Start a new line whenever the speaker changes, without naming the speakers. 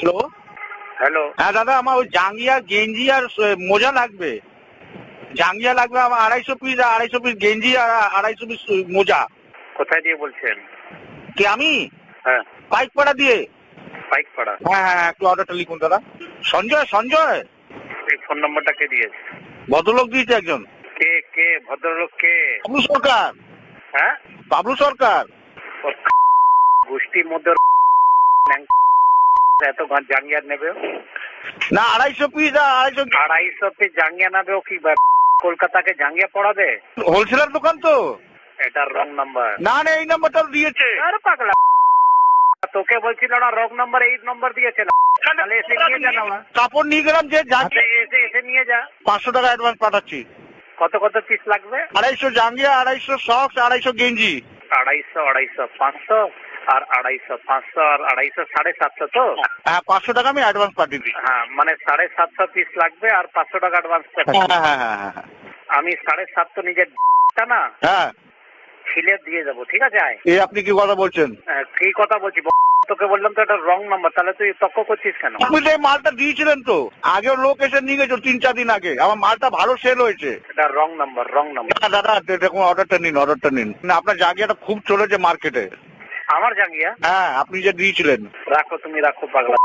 Hello
hello.
হ্যাঁ দাদা, আমার ওই জাঙ্গিয়া গেঞ্জি আর মোজা লাগবে। জাঙ্গিয়া লাগবে আমার 250 পিস, আর 250 পিস গেঞ্জি আর 250 পিস মোজা।
কোথায় দিয়ে বলছেন?
কে আমি?
হ্যাঁ,
পাইকপাড়া দিয়ে।
পাইকপাড়া।
হ্যাঁ হ্যাঁ, একটু অর্ডারটা লিখুন দাদা। সঞ্জয় সঞ্জয়
এই ফোন নাম্বারটা কে দিয়েছে?
ভদ্রলোক দিয়েছে একজন।
কে কে ভদ্রলোক কে?
বাবলু সরকার।
হ্যাঁ,
বাবলু সরকার।
ওর গোষ্ঠীর মধ্যে এত জাঙ্গিয়া নেবে?
না 250 পিস আর 250।
250 পিস জাঙ্গিয়া নেবে? ও কি কলকাতাকে জাঙ্গিয়া পড়াবে?
হোলসেলার দোকান তো।
এটা রং নাম্বার।
না না, এই নাম্বারটা দিয়েছে।
আরে পাগলা, তোকে বলছিল না রং নাম্বার, এই নম্বর দিয়েছে না? তাহলে এসে নিয়ে যা না।
কাপড় নিয়ে গেলাম যে যাচ্ছে।
এসে নিয়ে যা।
500 টাকা অ্যাডভান্স পাঠাচ্ছি।
কত কত পিস লাগবে?
250 জাঙ্গিয়া, 250 সক্স, 250 গেঞ্জি।
250 500 আর 250 500 আর 250 750 তো?
হ্যাঁ, 500 টাকা আমি অ্যাডভান্স পাঠিয়ে দিই।
হ্যাঁ, মানে 750 পিস লাগবে আর 500 টাকা অ্যাডভান্স করতে।
হ্যাঁ হ্যাঁ হ্যাঁ হ্যাঁ।
আমি 750 নিজের না
হ্যাঁ,
ছিলে দিয়ে যাবো, ঠিক আছে? আয়।
এই আপনি কি কথা বলছেন?
কি কথা বলছি? তোকে বললাম তো এটা রং নাম্বার, তাহলে তুই তর্ক করছিস কেন?
আপনি তো এই মালটা দিয়েছিলেন তো, আগেও লোক এসে নিয়ে গেছিল 3-4 দিন আগে। আমার মালটা ভালো সেল হয়েছে।
এটা রং নাম্বার, রং নাম্বার।
না দাদা, দেখুন অর্ডারটা নিন। না, আপনার জায়গাটা খুব চলেছে মার্কেটে।
আমার জাঙ্গিয়া?
হ্যাঁ, আপনি যে দিয়েছিলেন।
রাখো, তুমি রাখো পাগলা।